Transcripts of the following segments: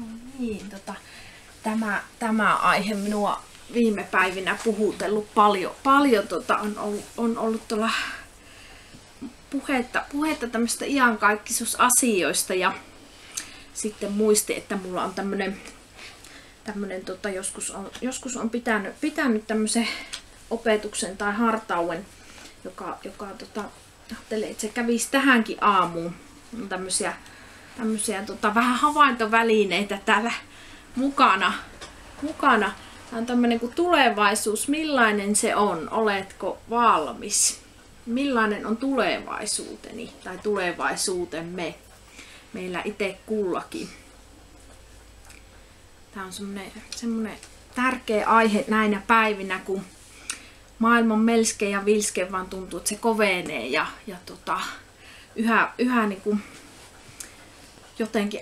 No niin, tämä aihe minua viime päivinä puhutellut paljon on ollut tuolla puhetta tämmöistä iankaikkisuusasioista ja sitten muisti, että mulla on tämmönen joskus on pitänyt tämmöisen opetuksen tai hartauden, joka ajattelee, että se kävisi tähänkin aamuun. On tämmöisiä vähän havaintovälineitä täällä mukana. Tämä on tämmöinen kuin tulevaisuus. Millainen se on? Oletko valmis? Millainen on tulevaisuuteni tai tulevaisuutemme? Meillä itse kullakin. Tämä on semmoinen tärkeä aihe näinä päivinä, kun maailman melske ja vilske vaan tuntuu, että se kovenee ja yhä niin kuin jotenkin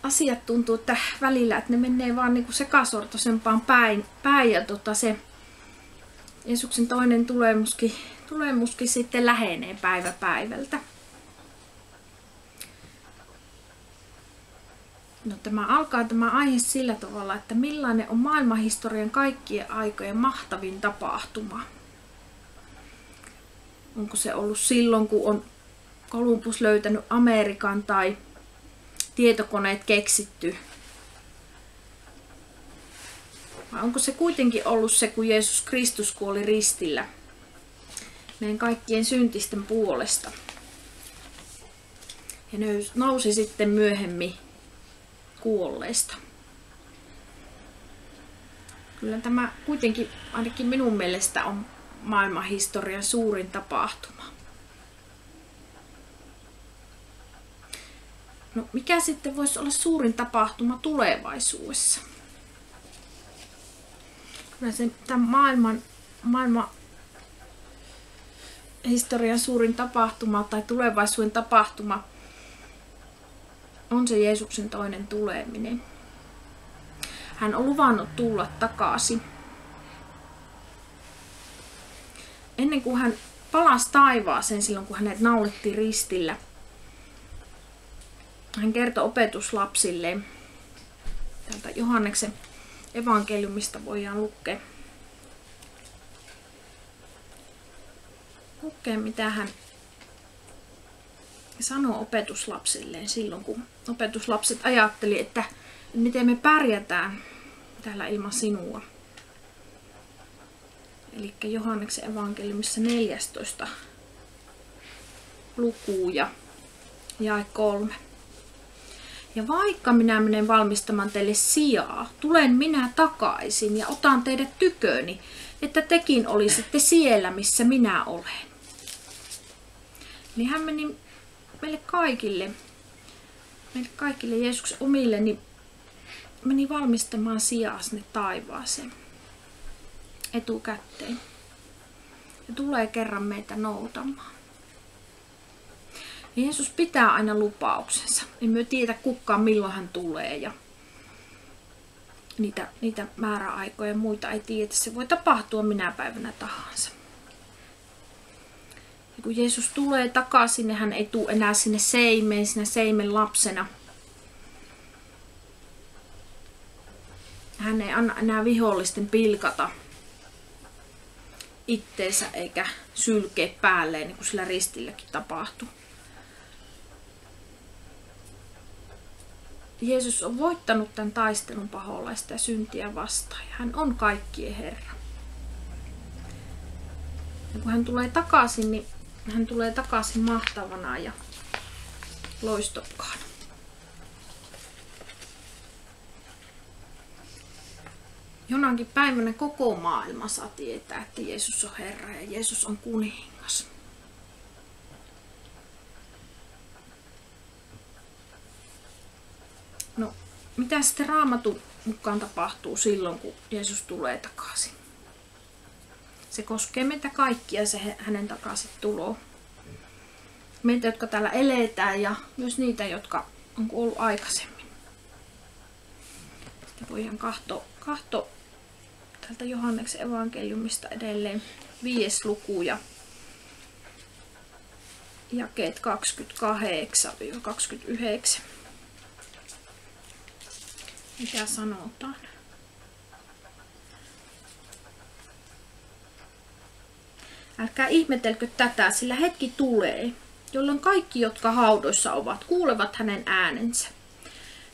asiat tuntuu, että välillä että ne menee vaan niin kuin sekasortoisempaan päin ja se Jeesuksen toinen tulemuskin sitten lähenee päivä päivältä. No, tämä aihe sillä tavalla, että millainen on maailmanhistorian kaikkien aikojen mahtavin tapahtuma. Onko se ollut silloin, kun on Columbus löytänyt Amerikan tai tietokoneet keksitty? Vai onko se kuitenkin ollut se, kun Jeesus Kristus kuoli ristillä meidän kaikkien syntisten puolesta ja nousi sitten myöhemmin kuolleista? Kyllä tämä kuitenkin ainakin minun mielestä on maailmanhistorian suurin tapahtuma. No, mikä sitten voisi olla suurin tapahtuma tulevaisuudessa? Kyllä se maailman historian suurin tapahtuma tai tulevaisuuden tapahtuma on se Jeesuksen toinen tuleminen. Hän on luvannut tulla takaisin. Ennen kuin hän palasi taivaaseen silloin, kun hänet naulittiin ristillä, hän kertoi opetuslapsilleen. Täältä Johanneksen evankeliumista voidaan lukea, mitä hän sanoi opetuslapsilleen silloin, kun opetuslapset ajatteli, että miten me pärjätään täällä ilman sinua. Eli Johanneksen evankeliumissa 14 luku ja jae 3. Ja vaikka minä menen valmistamaan teille sijaa, tulen minä takaisin ja otan teidät tyköni, että tekin olisitte siellä, missä minä olen. Eli hän meni meille kaikille Jeesuksen omille, niin meni valmistamaan sijaa sinne taivaaseen etukäteen. Ja tulee kerran meitä noutamaan. Ja Jeesus pitää aina lupauksensa. Emme tiedä kukaan milloin hän tulee ja niitä määräaikoja ja muita ei tiedä. Se voi tapahtua minä päivänä tahansa. Ja kun Jeesus tulee takaisin, niin hän ei tule enää sinne seimeen, sinä seimen lapsena. Hän ei anna enää vihollisten pilkata itteensä eikä sylkeä päälleen, niin kuin sillä ristilläkin tapahtui. Jeesus on voittanut tämän taistelun paholaista ja syntiä vastaan. Ja hän on kaikkien Herra. Ja kun hän tulee takaisin, niin hän tulee takaisin mahtavana ja loistokkaana. Jonakin päivänä koko maailma saa tietää, että Jeesus on Herra ja Jeesus on kuningas. No, mitä sitten Raamatun mukaan tapahtuu silloin, kun Jeesus tulee takaisin? Se koskee meitä kaikkia, se hänen takaisin tulo. Meitä, jotka täällä eletään ja myös niitä, jotka on kuollut aikaisemmin. Sitten voidaan katsoa täältä Johanneksen evankeliumista edelleen 5. luku ja jakeet 28-29. Mitä sanotaan? Älkää ihmetelkö tätä, sillä hetki tulee, jolloin kaikki, jotka haudoissa ovat, kuulevat hänen äänensä.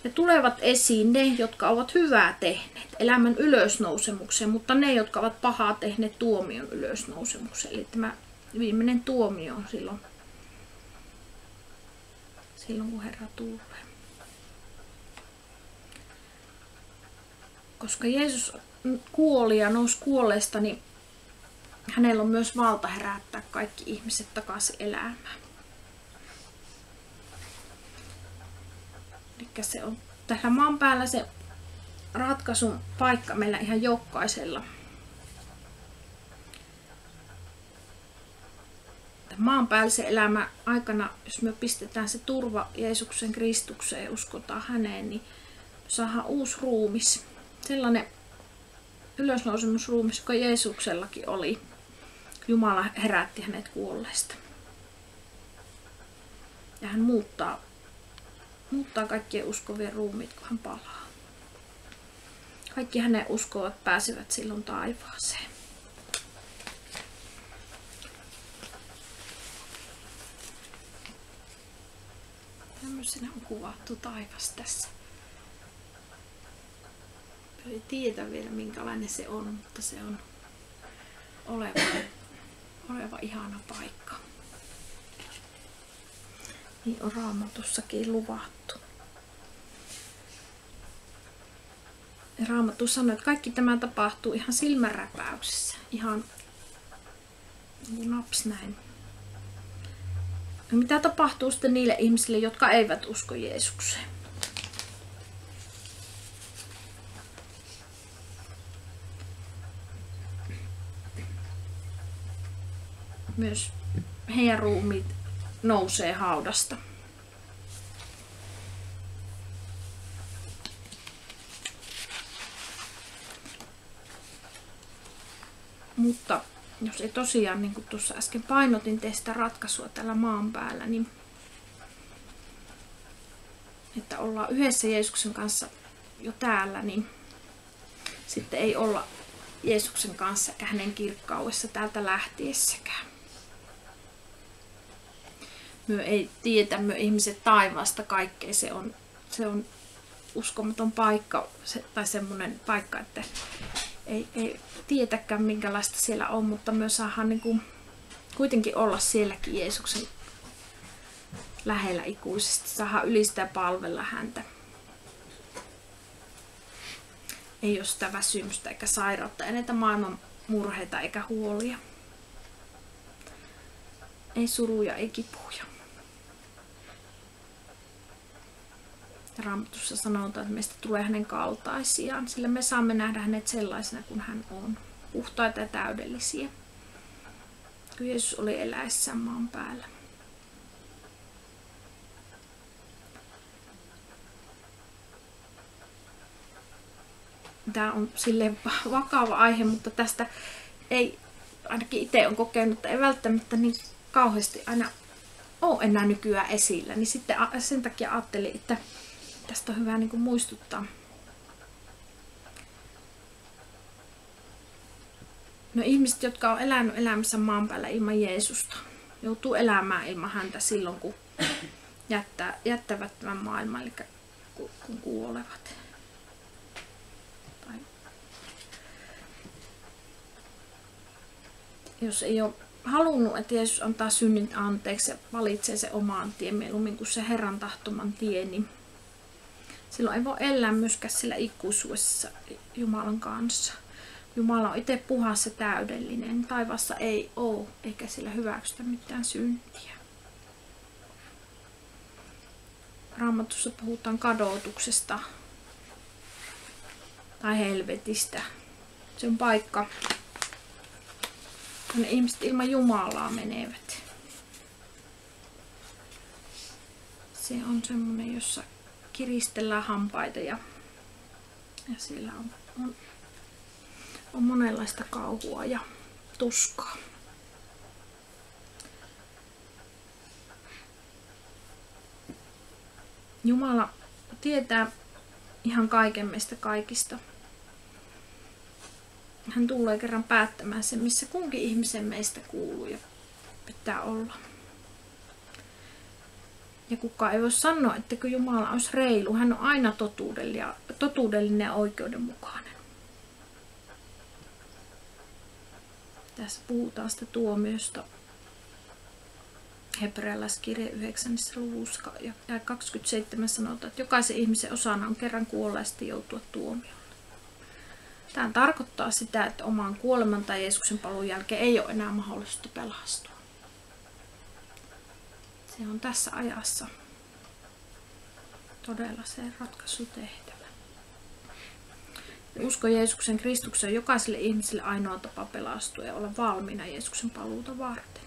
Ja tulevat esiin ne, jotka ovat hyvää tehneet, elämän ylösnousemuksen, mutta ne, jotka ovat pahaa tehneet, tuomion ylösnousemuksen. Eli tämä viimeinen tuomio on silloin kun Herra tulee. Koska Jeesus kuoli ja nousi kuolleesta, niin hänellä on myös valta herättää kaikki ihmiset takaisin elämään. Eli se on tällä maan päällä se ratkaisun paikka meillä ihan jokaisella. Maan päällä se elämä aikana, jos me pistetään se turva Jeesuksen Kristukseen ja uskotaan häneen, niin saadaan uusi ruumis. Sellainen ylösnousemusruumis, joka Jeesuksellakin oli. Jumala herätti hänet kuolleista. Ja hän muuttaa kaikkien uskovien ruumiit, kun hän palaa. Kaikki hänen uskovat pääsevät silloin taivaaseen. Tämmöisenä on kuvattu taivas tässä. Ei tiedä vielä minkälainen se on, mutta se on oleva ihana paikka. Niin on Raamatussakin luvattu. Ja Raamattu sanoi, että kaikki tämä tapahtuu ihan silmänräpäyksessä. Ihan naps näin. Ja mitä tapahtuu sitten niille ihmisille, jotka eivät usko Jeesukseen? Myös heidän ruumiit nousee haudasta. Mutta jos ei tosiaan, niin kuin tuossa äsken painotin, tee sitä ratkaisua tällä maan päällä, niin että ollaan yhdessä Jeesuksen kanssa jo täällä, niin sitten ei olla Jeesuksen kanssa eikä hänen kirkkaudessa täältä lähtiessäkään. Me ei tietä, me ihmiset taivaasta kaikkea, se on uskomaton paikka tai semmoinen paikka, että ei tietäkään minkälaista siellä on, mutta me saadaan niin kuin kuitenkin olla sielläkin Jeesuksen lähellä ikuisesti, saadaan ylistää ja palvella häntä. Ei ole sitä väsymystä eikä sairautta, ei näitä maailman murheita eikä huolia. Ei suruja, ei kipuja. Raamatussa sanotaan, että meistä tulee hänen kaltaisiaan, sillä me saamme nähdä hänet sellaisena kuin hän on, puhtaita ja täydellisiä, kun Jeesus oli eläessään maan päällä. Tämä on silleen vakava aihe, mutta tästä ei, ainakin itse olen kokenut, että ei välttämättä niin kauheasti aina ole enää nykyään esillä, niin sitten sen takia ajattelin, että tästä on hyvä niin kuin muistuttaa. No ihmiset, jotka on elänyt elämässä maan päällä ilman Jeesusta, joutuu elämään ilman häntä silloin, kun jättävät tämän maailman, eli kun kuolevat. Tai jos ei ole halunnut, että Jeesus antaa synnin anteeksi ja valitsee se omaan tien mieluummin kuin se Herran tahtoman tie, niin silloin ei voi elää myöskään sillä ikuisuudessa Jumalan kanssa. Jumala on itse puhas ja täydellinen. Taivaassa ei ole, eikä sillä hyväksytä mitään syntiä. Raamatussa puhutaan kadotuksesta tai helvetistä. Se on paikka, jonne ihmiset ilman Jumalaa menevät. Se on semmoinen, jossa kiristellään hampaita ja siellä on monenlaista kauhua ja tuskaa. Jumala tietää ihan kaiken meistä kaikista. Hän tulee kerran päättämään sen, missä kunkin ihmisen meistä kuuluu ja pitää olla. Ja kukaan ei voi sanoa, että kun Jumala olisi reilu, hän on aina totuudellinen ja oikeudenmukainen. Tässä puhutaan sitä tuomiosta Hebrealaiskirje 9. luvussa ja 27 sanotaan, että jokaisen ihmisen osana on kerran kuolla ja sitten joutua tuomiolle. Tämä tarkoittaa sitä, että oman kuoleman tai Jeesuksen paluun jälkeen ei ole enää mahdollista pelastua. Se on tässä ajassa todella se ratkaisutehtävä. Usko Jeesuksen Kristuksen on jokaiselle ihmiselle ainoa tapa pelastua ja olla valmiina Jeesuksen paluuta varten.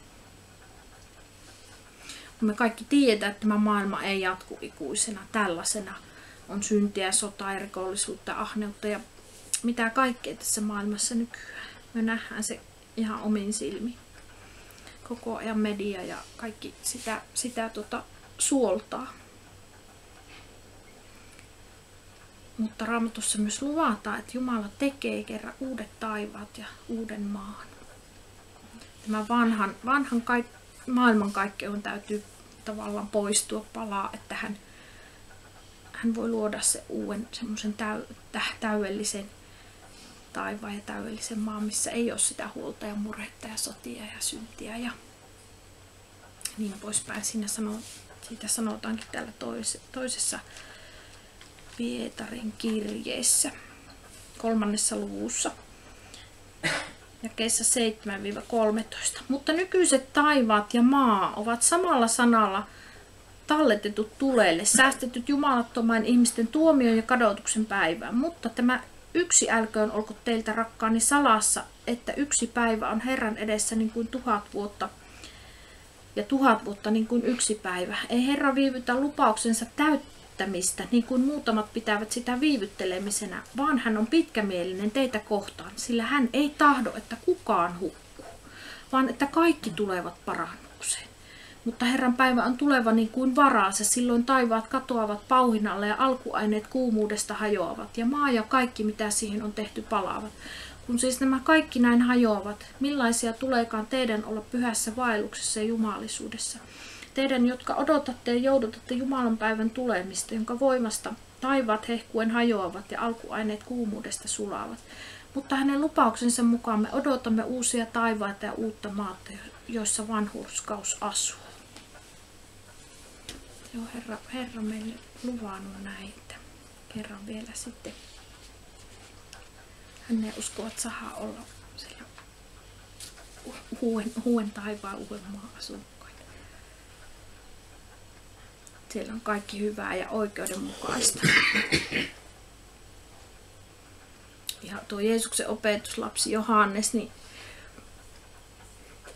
Me kaikki tiedetään, että tämä maailma ei jatku ikuisena. Tällaisena on syntiä, sotaa, rikollisuutta, ahneutta ja mitä kaikkea tässä maailmassa nykyään. Me nähdään se ihan omin silmin. Koko ajan media ja kaikki sitä suoltaa. Mutta Raamatussa myös luvataan, että Jumala tekee kerran uudet taivaat ja uuden maan. Tämä vanhan maailmankaikkeuden täytyy tavallaan poistua, palaa, että hän voi luoda se uuden semmoisen täydellisen taivaan ja täydellisen maan, missä ei ole sitä huolta ja murhetta ja sotia ja syntiä ja niin poispäin. Siitä sanotaankin täällä toisessa Pietarin kirjeessä 3. luvussa jakeessa 7-13. Mutta nykyiset taivaat ja maa ovat samalla sanalla talletetut tulelle, säästetyt jumalattomaan ihmisten tuomion ja kadotuksen päivään. Mutta tämä yksi älköön olko teiltä rakkaani salassa, että yksi päivä on Herran edessä niin kuin 1000 vuotta ja 1000 vuotta niin kuin yksi päivä. Ei Herra viivytä lupauksensa täyttämistä, niin kuin muutamat pitävät sitä viivyttelemisenä, vaan hän on pitkämielinen teitä kohtaan, sillä hän ei tahdo, että kukaan hukkuu, vaan että kaikki tulevat parannukseen. Mutta Herran päivä on tuleva niin kuin varaase, silloin taivaat katoavat pauhinalle ja alkuaineet kuumuudesta hajoavat, ja maa ja kaikki mitä siihen on tehty palaavat. Kun siis nämä kaikki näin hajoavat, millaisia tuleekaan teidän olla pyhässä vaelluksessa ja jumalisuudessa? Teidän, jotka odotatte ja joudutatte Jumalan päivän tulemista, jonka voimasta taivaat hehkuen hajoavat ja alkuaineet kuumuudesta sulaavat. Mutta hänen lupauksensa mukaan me odotamme uusia taivaita ja uutta maata, joissa vanhurskaus asuu. Joo, Herra meille luvannut näitä. Kerran vielä sitten. Hänen uskovat sahaa olla siellä uuden taivaan, uuden maan asukkaita. Siellä on kaikki hyvää ja oikeudenmukaista. Ja tuo Jeesuksen opetuslapsi Johannes niin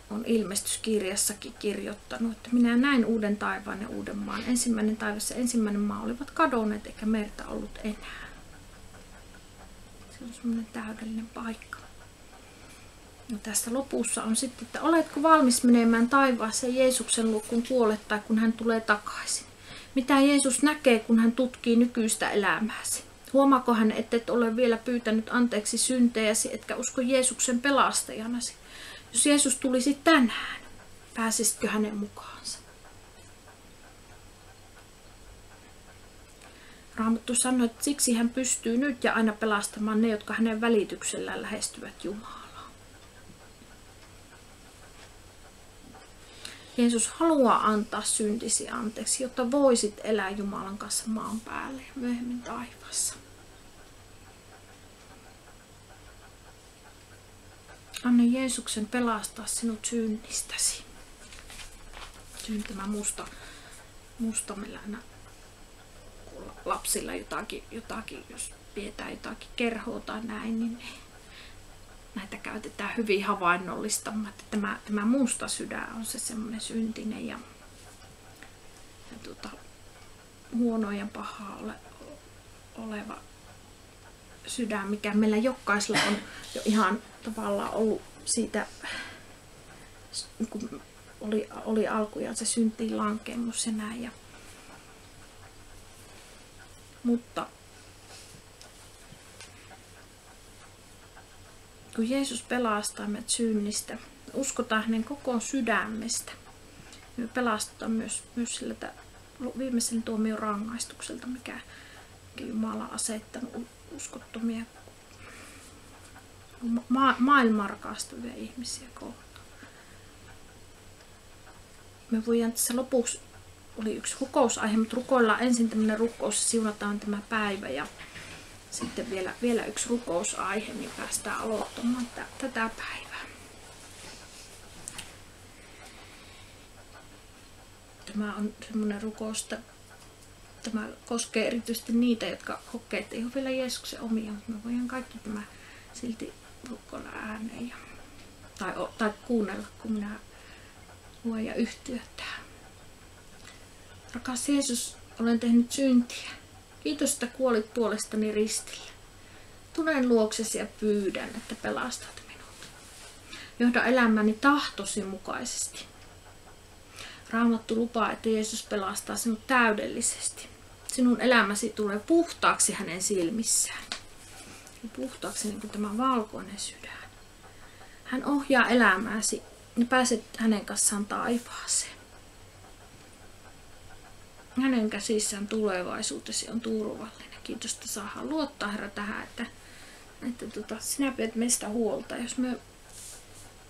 on ilmestyskirjassakin kirjoittanut, että minä näin uuden taivaan ja uuden maan. Ensimmäinen taivas ja ensimmäinen maa olivat kadonneet eikä merta ollut enää. Se on semmoinen täydellinen paikka. No tässä lopussa on sitten, että oletko valmis menemään taivaaseen Jeesuksen luo, kun kuolet tai kun hän tulee takaisin? Mitä Jeesus näkee, kun hän tutkii nykyistä elämääsi? Huomaako hän, ettet ole vielä pyytänyt anteeksi syntejäsi, etkä usko Jeesuksen pelastajanasi? Jos Jeesus tulisi tänään, pääsisitkö hänen mukaansa? Raamattu sanoi, että siksi hän pystyy nyt ja aina pelastamaan ne, jotka hänen välityksellään lähestyvät Jumalaa. Jeesus haluaa antaa syntisi anteeksi, jotta voisit elää Jumalan kanssa maan päällä ja myöhemmin taivaassa. Anna Jeesuksen pelastaa sinut synnistäsi. Tämä musta meillä aina lapsilla jotakin, jos pidetään jotakin kerhoa tai näin, niin näitä käytetään hyvin havainnollistamaan, että tämä musta sydän on se semmoinen syntinen ja huono ja paha oleva sydän, mikä meillä jokaisella on jo ihan tavallaan ollut siitä, kun oli alkujaan se syntiin lankemus ja näin. Mutta kun Jeesus pelastaa meidät synnistä, uskotaan hänen koko sydämestä. Me pelastutaan myös siltä viimeisen tuomion rangaistukselta, mikä Jumala on asettanut uskottomia maailman rakastavia ihmisiä kohtaan. Me voidaan tässä lopuksi, oli yksi rukousaihe, mutta rukoillaan ensin tämmöinen rukous ja siunataan tämä päivä ja sitten vielä yksi rukousaihe, niin päästään aloittamaan tätä päivää. Tämä on semmoinen rukous, että tämä koskee erityisesti niitä, jotka kokee, että ei ole vielä Jeesuksen omia, mutta me voidaan kaikki tämä silti rukoilla ääneen tai kuunnella, kun minä luen ja yhtyä tähän. Rakas Jeesus, olen tehnyt syntiä. Kiitos, että kuolit puolestani ristillä. Tulen luoksesi ja pyydän, että pelastat minut. Johda elämäni tahtosi mukaisesti. Raamattu lupaa, että Jeesus pelastaa sinut täydellisesti. Sinun elämäsi tulee puhtaaksi hänen silmissään. Ja puhtaaksi niin kuin tämä valkoinen sydän. Hän ohjaa elämääsi ja pääset hänen kanssaan taivaaseen. Hänen käsissään tulevaisuutesi on turvallinen. Kiitos, että saadaan luottaa, Herra, tähän, että sinä pidät meistä huolta. Jos me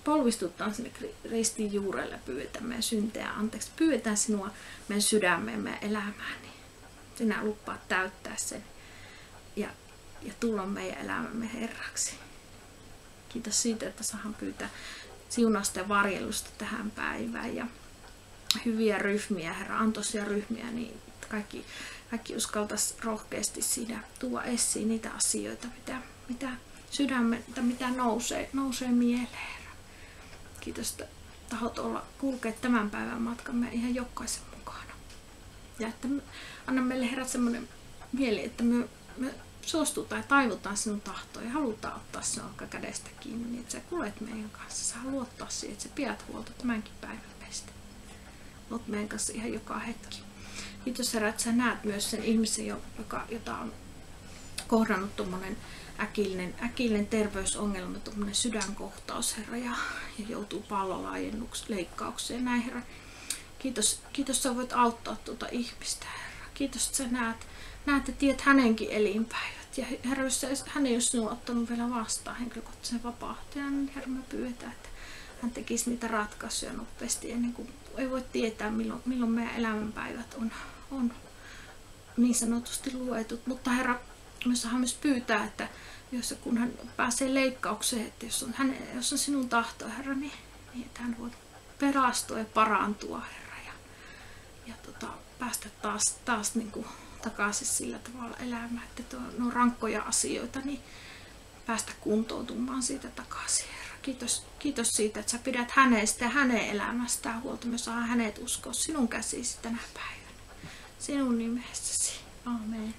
polvistutaan sinne ristin juurelle, pyydetään meidän syntejä anteeksi, pyydetään sinua meidän sydämeen, meidän elämään, niin sinä lupaat täyttää sen ja tulla meidän elämämme Herraksi. Kiitos siitä, että saadaan pyytää siunausta ja varjelusta tähän päivään ja hyviä ryhmiä, Herra, antoisia ryhmiä, niin kaikki uskaltaisi rohkeasti siinä tuoda esiin niitä asioita, mitä sydämeltä, mitä nousee mieleen, Herra. Kiitos, että tahot kulkea tämän päivän matkamme ihan jokaisen mukana. Ja että anna meille, Herra, semmoinen mieli, että me suostutaan ja taivutaan sinun tahtoon ja halutaan ottaa sinun kädestä kiinni, niin että sä kulet meidän kanssa. Saa luottaa siihen, että sä pidät huolta tämänkin päivän meistä. Olet meidän kanssa ihan joka hetki. Kiitos, Herra, että sä näet myös sen ihmisen, jota on kohdannut tuommoinen äkillinen terveysongelma, tuommoinen sydänkohtaus, Herra, ja joutuu pallolaajennukseen, näin, Herra. Kiitos, sä voit auttaa tuota ihmistä, Herra. Kiitos, että sä näet ja tiedät hänenkin elinpäivät. Ja Herra, jos hän ei ole sinua ottanut vielä vastaan henkilökohtaisen vapahtajan, niin Herra, me pyydetään, että hän tekisi niitä ratkaisuja nopeasti ennen kuin ei voi tietää, milloin meidän elämänpäivät on niin sanotusti luetut. Mutta Herra, me saadaan myös pyytää, että kun hän pääsee leikkaukseen, että jos on sinun tahto, Herra, niin että hän voi pelastua ja parantua, Herra, ja päästä taas niin kuin takaisin sillä tavalla elämään, että on rankkoja asioita, niin päästä kuntoutumaan siitä takaisin, Herra. Kiitos siitä, että sä pidät hänestä ja hänen elämästään huolta. Me saadaan hänet uskoa sinun käsisi tänä päivänä. Sinun nimessäsi. Amen.